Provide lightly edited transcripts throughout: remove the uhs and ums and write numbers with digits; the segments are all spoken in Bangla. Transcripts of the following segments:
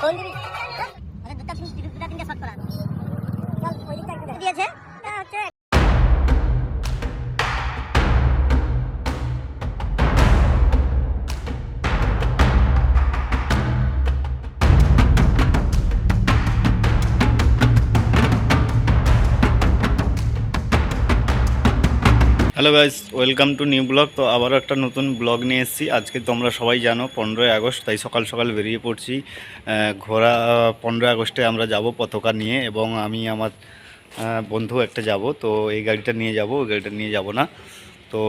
কোন দিবি? আরে দুটা তিনটা শট করা। চল ওই দিকটা একটু দিয়েছে। এটা হচ্ছে hello guys, welcome to new blog. তো আবারও একটা নতুন ব্লগ নিয়ে এসেছি। আজকে তোমরা সবাই জানো 15ই আগস্ট, তাই সকাল সকাল বেরিয়ে পড়ছি ঘোরা। 15ই আগস্টে আমরা যাব পতাকা নিয়ে, এবং আমি আমার বন্ধু একটা যাব। তো এই গাড়িটা নিয়ে যাব, ওই গাড়িটা নিয়ে যাব না। তো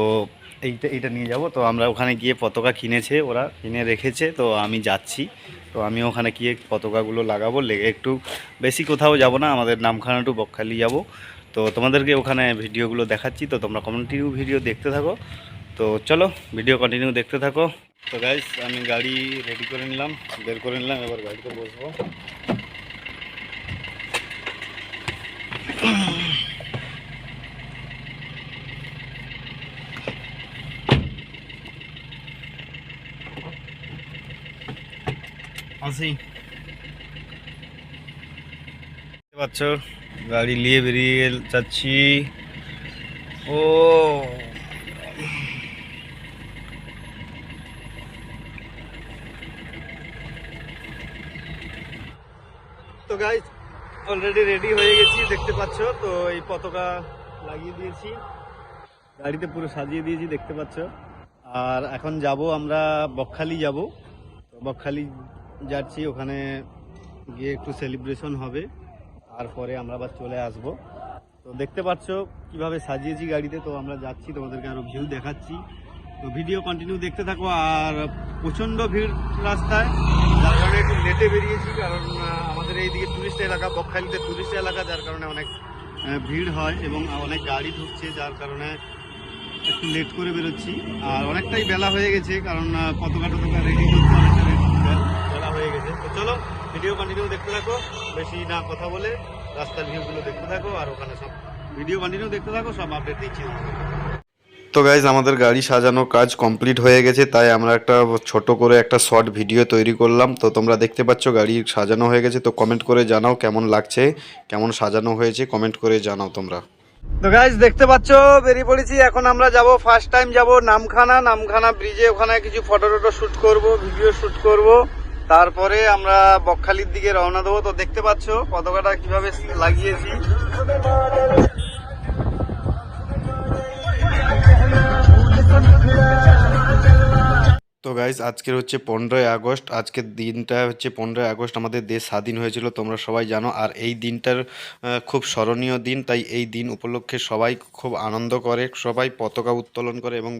এইটা নিয়ে যাব। তো আমরা ওখানে গিয়ে পতাকা কিনেছে, ওরা কিনে রেখেছে। তো আমি যাচ্ছি। তো আমি ওখানে গিয়ে পতাকাগুলো লাগাবো। লেগে একটু বেশি কোথাও যাব না, আমাদের নামখানা টু বকখালি যাব। তো তোমাদেরকে ওখানে ভিডিওগুলো দেখাচ্ছি। তো তোমরা কন্টিনিউ ভিডিও দেখতে থাকো। তো চলো ভিডিও কন্টিনিউ দেখতে থাকো। তো গাইস, আমি গাড়ি রেডি করে নিলাম, বের করে নিলাম। এবার গাড়িতে বসবো। আসি, দেখতে পাচ্ছ গাড়ি নিয়ে বেরিয়ে যাচ্ছি। ও তো গাইস, অলরেডি রেডি হয়ে গেছি, দেখতে পাচ্ছ। তো এই পতাকা লাগিয়ে দিয়েছি, গাড়িতে পুরো সাজিয়ে দিয়েছি, দেখতে পাচ্ছ। আর এখন যাব আমরা বকখালি যাব। তো বকখালি যাচ্ছি, ওখানে গিয়ে একটু সেলিব্রেশন হবে, তারপরে আমরা আবার চলে আসব। তো দেখতে পাচ্ছ কিভাবে সাজিয়েছি গাড়িতে। তো আমরা যাচ্ছি, তোমাদেরকে আরো ভিউ দেখাচ্ছি। তো ভিডিও কন্টিনিউ দেখতে থাকো। আর প্রচণ্ড ভিড় রাস্তায়, যার কারণে একটু লেটে বেরিয়েছি, কারণ আমাদের এইদিকে টুরিস্ট এলাকা, বকখালিতে টুরিস্ট এলাকা, যার কারণে অনেক ভিড় হয় এবং অনেক গাড়ি ঢুকছে, যার কারণে একটু লেট করে বেরোচ্ছি। আর অনেকটাই বেলা হয়ে গেছে, কারণ পতাকা টতাকা রেডি করতে অনেকটা বেলা হয়ে গেছে। তো চলো ভিডিও কন্টিনিউ দেখতে থাকো, বেশি না কথা বলে রাস্তার ভিউগুলো দেখতে থাকো। আর ওখানে সব ভিডিও কন্টিনিউ দেখতে থাকো, সব আপডেট দিচ্ছি। তো গাইজ, আমাদের গাড়ি সাজানোর কাজ কমপ্লিট হয়ে গেছে, তাই আমরা একটা ছোট করে একটা শর্ট ভিডিও তৈরি করলাম। তো তোমরা দেখতে পাচ্ছ গাড়ি সাজানো হয়ে গেছে। তো কমেন্ট করে জানাও কেমন লাগছে, কেমন সাজানো হয়েছে, কমেন্ট করে জানাও তোমরা। তো গাইজ, দেখতে পাচ্ছ বেরিয়ে পড়েছি। এখন আমরা যাব, ফার্স্ট টাইম যাব নামখানা ব্রিজে। ওখানে কিছু ফটো টটো শ্যুট করব, ভিডিও শ্যুট করব, তারপরে আমরা বকখালির দিকে রওনা দেবো। তো দেখতে পাচ্ছ পতাকাটা কিভাবে লাগিয়েছি। তো গাইজ, আজকের হচ্ছে 15ই আগস্ট। আজকের দিনটা হচ্ছে 15ই আগস্ট, আমাদের দেশ স্বাধীন হয়েছিল, তোমরা সবাই জানো। আর এই দিনটার খুব স্মরণীয় দিন, তাই এই দিন উপলক্ষে সবাই খুব আনন্দ করে, সবাই পতাকা উত্তোলন করে এবং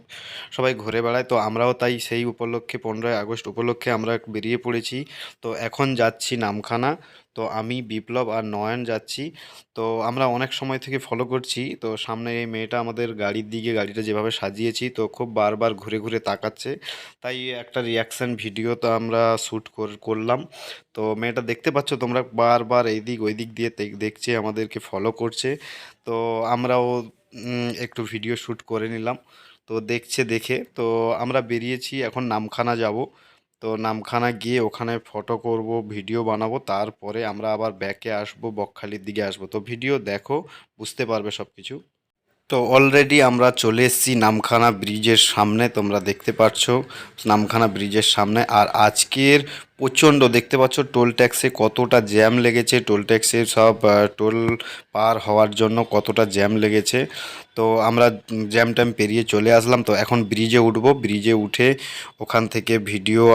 সবাই ঘুরে বেড়ায়। তো আমরাও তাই সেই উপলক্ষে 15ই আগস্ট উপলক্ষে আমরা বেরিয়ে পড়েছি। তো এখন যাচ্ছি নামখানা। তো আমি, বিপ্লব আর নয়ন যাচ্ছি। তো আমরা অনেক সময় থেকে ফলো করছি। তো সামনে এই মেয়েটা আমাদের গাড়ির দিকে, গাড়িটা যেভাবে সাজিয়েছি, তো খুব বারবার ঘুরে ঘুরে তাকাচ্ছে, তাই একটা রিয়াকশান ভিডিও তো আমরা শ্যুট করলাম। তো মেয়েটা দেখতে পাচ্ছ তোমরা, বারবার এই দিক ওই দিক দিয়ে দেখছে, আমাদেরকে ফলো করছে। তো আমরাও একটু ভিডিও শ্যুট করে নিলাম। তো দেখছে, দেখে তো আমরা বেরিয়েছি, এখন নামখানা যাব। তো নামখানা গিয়ে ওখানে ফটো করব, ভিডিও বানাবো, তারপরে আমরা আবার ব্যাকে আসবো, বকখালির দিকে আসবো। তো ভিডিও দেখো, বুঝতে পারবে সব কিছু। তো অলরেডি আমরা চলে এসেছি নামখানা ব্রিজের সামনে, তোমরা দেখতে পাচ্ছ নামখানা ব্রিজের সামনে। আর আজকের প্রচণ্ড, দেখতে পাচ্ছ টোল ট্যাক্সে কতটা জ্যাম লেগেছে, টোল ট্যাক্সের সব টোল পার হওয়ার জন্য কতটা জ্যাম লেগেছে। তো আমরা জ্যাম ট্যাম পেরিয়ে চলে আসলাম। তো এখন ব্রিজে উঠবো, ব্রিজে উঠে ওখান থেকে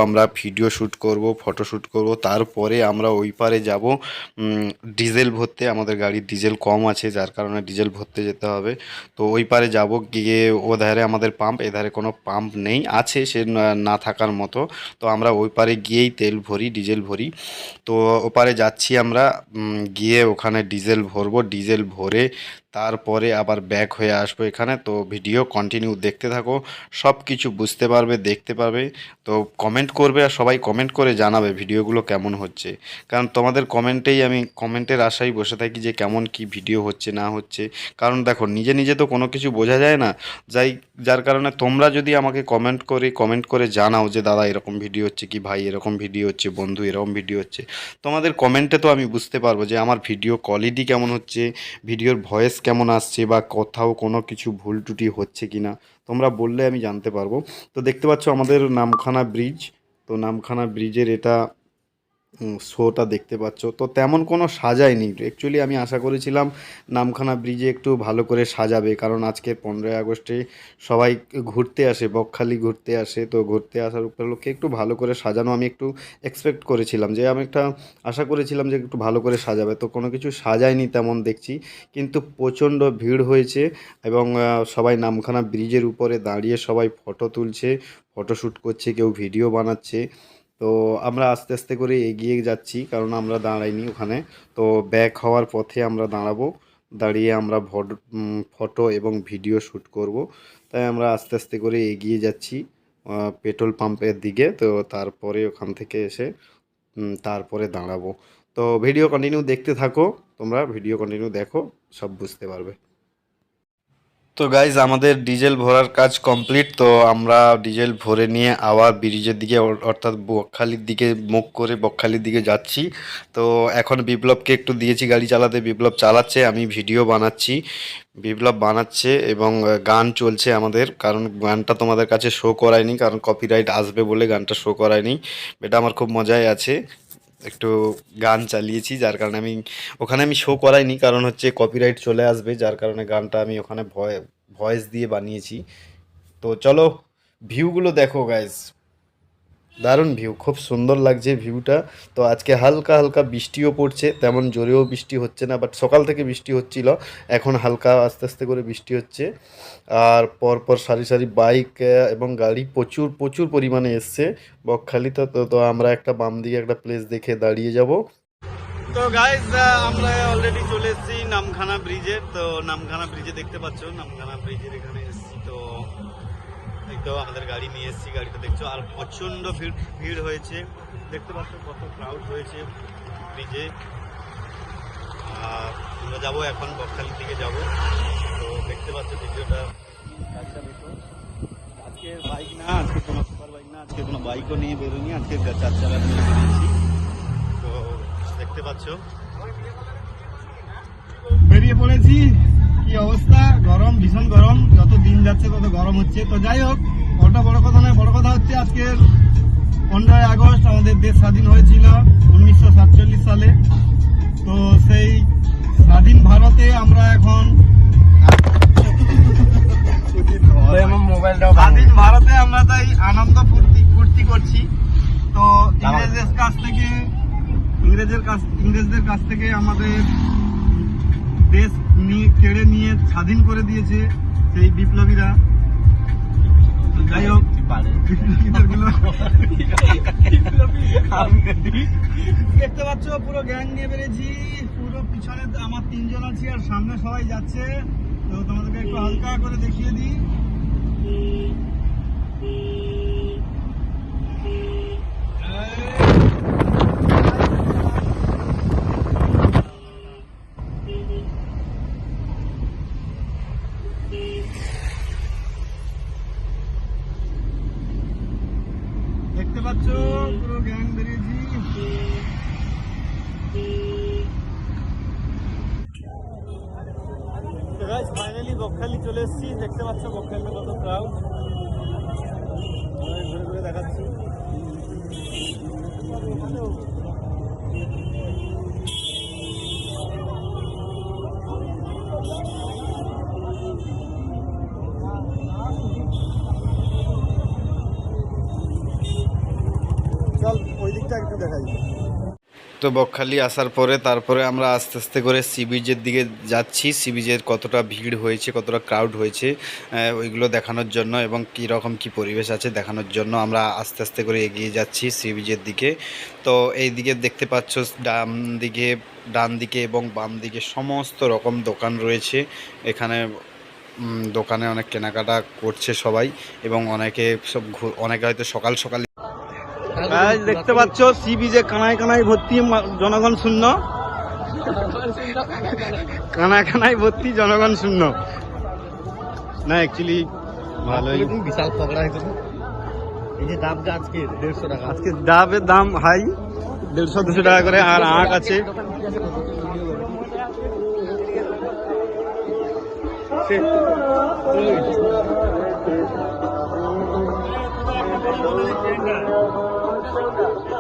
আমরা ভিডিও শ্যুট করব, ফটো শ্যুট করব, তারপরে আমরা ওই পারে যাব ডিজেল ভরতে। আমাদের গাড়ির ডিজেল কম আছে, যার কারণে ডিজেল ভরতে যেতে হবে। তো ওই পারে যাব, গিয়ে ও ধারে আমাদের পাম্প, এধারে কোনো পাম্প নেই, আছে সে না থাকার মতো। তো আমরা ওই পারে গিয়েই তেল ভরি, ডিজেল ভরি। তো ওপারে যাচ্ছি আমরা, গিয়ে ওখানে ডিজেল ভরবো, ডিজেল ভরে তারপরে আবার ব্যাক হয়ে আসবো এখানে। তো ভিডিও কন্টিনিউ দেখতে থাকো, সব কিছু বুঝতে পারবে, দেখতে পারবে। তো কমেন্ট করবে আর সবাই কমেন্ট করে জানাবে ভিডিওগুলো কেমন হচ্ছে, কারণ তোমাদের কমেন্টেই আমি কমেন্টের আশায় বসে থাকি যে কেমন কি ভিডিও হচ্ছে না হচ্ছে। কারণ দেখো নিজে নিজে তো কোনো কিছু বোঝা যায় না, যার কারণে তোমরা যদি আমাকে কমেন্ট করে জানাও যে দাদা এরকম ভিডিও হচ্ছে, কি ভাই এরকম ভিডিও হচ্ছে, বন্ধু এরকম ভিডিও হচ্ছে, তোমাদের কমেন্টে তো আমি বুঝতে পারবো যে আমার ভিডিও কোয়ালিটি কেমন হচ্ছে, ভিডিওর ভয়েস কেমন আসছে, বা কোথাও কোনো কিছু ভুল ত্রুটি হচ্ছে কি না, তোমরা বললে আমি জানতে পারবো। তো দেখতে পাচ্ছ আমাদের নামখানা ব্রিজ। তো নামখানা ব্রিজের এটা শোটা দেখতে পাচ্ছ। তো তেমন কোনো সাজায়নি অ্যাকচুয়ালি, আমি আশা করেছিলাম নামখানা ব্রিজে একটু ভালো করে সাজাবে, কারণ আজকে 15ই আগস্টে সবাই ঘুরতে আসে, বকখালি ঘুরতে আসে। তো ঘুরতে আসার উপলক্ষে একটু ভালো করে সাজানো আমি একটু এক্সপেক্ট করেছিলাম, যে আমি একটা আশা করেছিলাম যে একটু ভালো করে সাজাবে। তো কোনো কিছু সাজায়নি তেমন দেখছি, কিন্তু প্রচণ্ড ভিড় হয়েছে। এবং সবাই নামখানা ব্রিজের উপরে দাঁড়িয়ে সবাই ফটো তুলছে, ফটোশ্যুট করছে, কেউ ভিডিও বানাচ্ছে। তো আমরা আস্তে আস্তে করে এগিয়ে যাচ্ছি, কারণ আমরা দাঁড়াইনি ওখানে। তো ব্যাক হওয়ার পথে আমরা দাঁড়াবো, দাঁড়িয়ে আমরা ফটো এবং ভিডিও শ্যুট করব। তাই আমরা আস্তে আস্তে করে এগিয়ে যাচ্ছি পেট্রোল পাম্পের দিকে। তো তারপরে ওখান থেকে এসে তারপরে দাঁড়াবো। তো ভিডিও কন্টিনিউ দেখতে থাকো, তোমরা ভিডিও কন্টিনিউ দেখো, সব বুঝতে পারবে। তো গাইজ আমাদের ডিজেল ভরার কাজ কমপ্লিট। তো আমরা ডিজেল ভরে নিয়ে আবার ব্রিজের দিকে অর্থাৎ বকখালির দিকে মুখ করে বকখালির দিকে যাচ্ছি। তো এখন বিপ্লবকে একটু দিয়েছি গাড়ি চালাতে, বিপ্লব চালাচ্ছে, আমি ভিডিও বানাচ্ছি, বিপ্লব বানাচ্ছে এবং গান চলছে আমাদের। কারণ গানটা তোমাদের কাছে শো করায়নি, কারণ কপিরাইট আসবে বলে গানটা শো করায়নি। এটা আমার খুব মজাই আছে, একটু গান চালিয়েছি, যার কারণে ওখানে আমি শো করাইনি, কারণ হচ্ছে কপিরাইট চলে আসবে, যার কারণে গানটা আমি ওখানে ভয়েস দিয়ে বানিয়েছি। তো চলো ভিউগুলো দেখো গাইজ, দারুণ ভিউ, খুব সুন্দর লাগছে ভিউটা। তো আজকে হালকা হালকা বৃষ্টিও পড়ছে, তেমন জোরেও বৃষ্টি হচ্ছে না, বাট সকাল থেকে বৃষ্টি হচ্ছিল, এখন হালকা আস্তে আস্তে করে বৃষ্টি হচ্ছে। আর পরপর সারি সারি বাইক এবং গাড়ি প্রচুর প্রচুর পরিমাণে এসছে বকখালিতে। তো তো আমরা একটা বাম দিকে একটা প্লেস দেখে দাঁড়িয়ে যাব। তো গাইজ আমরা অলরেডি চলে এসেছি নামখানা ব্রিজে। তো নামখানা ব্রিজে দেখতে পাচ্ছ, নামখানা ব্রিজের এখানে এসেছি। তো এই তো আমাদের গাড়ি নিয়ে এসেছি, গাড়িটা দেখছো, আর প্রচণ্ড ভিড় হয়েছে, দেখতে পাচ্ছ কত ক্রাউড হয়েছে ব্রিজে। আর আমরা যাবো এখন বকখালির দিকে যাব। তো দেখতে পাচ্ছ ভিডিওটা, গাড়িটা দেখো। আজকে বাইক না, আজকে কোনো সুপার বাইক না, আজকে কোনো বাইকও নিয়ে বেরোনি, আজকে 4 চাকা নিয়ে বেরিয়েছি। তো দেখতে পাচ্ছ বেরিয়ে পড়েছি, কি অবস্থা, গরম, ভীষণ গরম, যত দিন যাচ্ছে তত গরম হচ্ছে। তো যাই হোক, ওটা বড় কথা নয়, বড় কথা হচ্ছে আজকের 15ই আগস্ট আমাদের দেশ স্বাধীন হয়েছিল 1947 সালে। তো সেই স্বাধীন ভারতে আমরা এখন স্বাধীন ভারতে আমরা তাই আনন্দ ফুর্তি করছি। তো ইংরেজদের কাছ থেকে আমাদের দেশ কেড়ে নিয়ে স্বাধীন করে দিয়েছে সেই বিপ্লবীরা। যাই হোক, দেখতে পাচ্ছ পুরো গ্যাং নিয়ে বেরিয়েছি, পুরো পিছনে আমার 3 জন আছি আর সামনে সবাই যাচ্ছে। তো তোমাদেরকে একটু হালকা করে দেখিয়ে দিই। দেখতে পাচ্ছ পুরো গ্যাং বেরিয়েছি। ফাইনালি বকখালি চলে এসেছি, দেখতে পাচ্ছ বকখালিতে কত ক্রাউড, ঘুরে ঘুরে দেখাচ্ছি। চল ওই দিকটা একটু দেখাই। তো বকখালি আসার পরে তারপরে আমরা আস্তে আস্তে করে সি বিচের দিকে যাচ্ছি। সি বিচের কতটা ভিড় হয়েছে, কতটা ক্রাউড হয়েছে ওইগুলো দেখানোর জন্য এবং কী রকম কী পরিবেশ আছে দেখানোর জন্য আমরা আস্তে আস্তে করে এগিয়ে যাচ্ছি সি বিচের দিকে। তো এই দিকে দেখতে পাচ্ছ ডান দিকে এবং বাম দিকে সমস্ত রকম দোকান রয়েছে। এখানে দোকানে অনেক কেনাকাটা করছে সবাই এবং অনেকে হয়তো সকাল সকাল দেখতে পাচ্ছ সি বিচে কানায় কানায় ভর্তি জনগণ শূন্য, কানায় কানায় ভর্তি জনগণ শূন্য। না অ্যাকচুয়ালি ভালোই, বিশাল পকড়া হয়েছে। এই যে ডাবটা আজকে 150 টাকা, আজকে ডাবের দাম হাই 150-200 টাকা করে। আর আখ আছে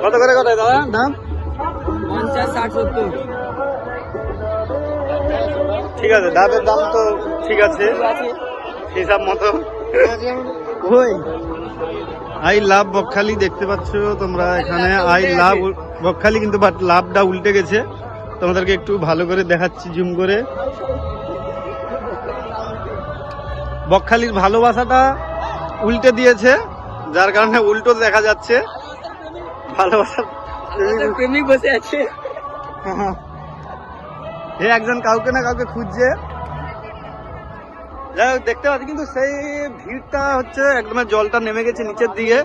কত করে কত দাদা দাম? 50, 60, 70। ঠিক আছে, ডাবের দাম তো ঠিক আছে হিসাব মতো। আই লাভ বকখালি দেখতে পাচ্ছ তোমরা এখানে, আই লাভ বকখালি, কিন্তু বাট লাভটা উল্টে গেছে। তোমাদেরকে একটু ভালো করে দেখাচ্ছি জুম করে। বকখালির ভালোবাসাটা উল্টে দিয়েছে, যার কারণে উল্টো দেখা যাচ্ছে। ভালোবাসা প্রেমিক বসে আছে, একজন কাউকে না কাউকে খুঁজছে। যাই হোক দেখতে পাচ্ছি, কিন্তু সেই ভিড়টা হচ্ছে একদম, জলটা নেমে গেছে নিচের দিকে,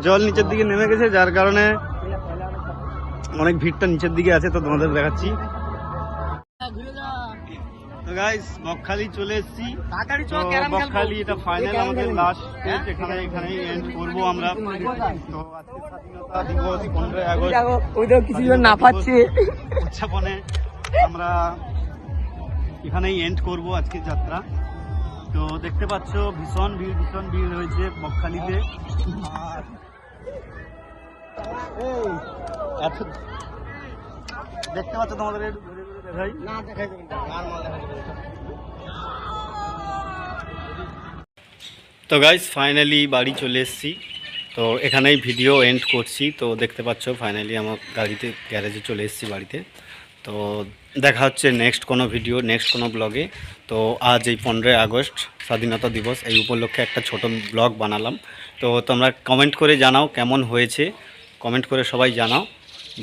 জল নিচের দিকে নেমে গেছে, যার কারণে অনেক ভিড়টা নিচের দিকে আছে। তো তোমাদের দেখাচ্ছি। তো গাইস বকখালি চলে এসেছি। বকখালি এটা ফাইনাল আমাদের লাস্ট স্টেজ, এখানেই এন্ড করবো আমরা। তো আজকে স্বাধীনতা দিবস 15ই আগস্ট কিছু না পাচ্ছে উদযাপনে আমরা এখানেই এন্ড করব আজকের যাত্রা। তো দেখতে পাচ্ছ ভীষণ ভিড় হয়েছে বকখালিতে। আর এত দেখতে পাচ্ছ, তোমাদের একটু ঘুরে ঘুরে দেখাই। না দেখাই যাবে না, আর মাল দেখা যাবে না। তো গাইস ফাইনালি বাড়ি চলে এসেছি। তো এখানেই ভিডিও এন্ড করছি। তো দেখতে পাচ্ছ ফাইনালি আমার গাড়িতে গ্যারেজে চলে এসেছি বাড়িতে। তো দেখা হচ্ছে নেক্সট কোনো ভিডিও, নেক্সট কোনো ব্লগে। তো আজ এই 15ই আগস্ট স্বাধীনতা দিবস, এই উপলক্ষে একটা ছোট ব্লগ বানালাম। তো তোমরা কমেন্ট করে জানাও কেমন হয়েছে, কমেন্ট করে সবাই জানাও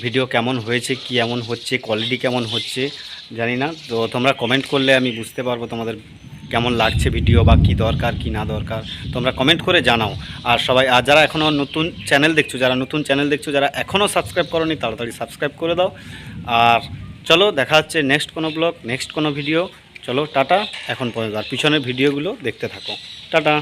ভিডিও কেমন হয়েছে, কি এমন হচ্ছে, কোয়ালিটি কেমন হচ্ছে জানি না। তো তোমরা কমেন্ট করলে আমি বুঝতে পারবো তোমাদের কেমন লাগছে ভিডিও, বা কী দরকার কি না দরকার, তোমরা কমেন্ট করে জানাও। আর সবাই, আর যারা এখনও নতুন চ্যানেল দেখছো, যারা এখনও সাবস্ক্রাইব করোনি তাড়াতাড়ি সাবস্ক্রাইব করে দাও। আর চলো দেখা হচ্ছে নেক্সট কোনো ব্লগ, নেক্সট কোনো ভিডিও। চলো টাটা এখন পর্যন্ত, আর পিছনের ভিডিওগুলো দেখতে থাকো। টাটা।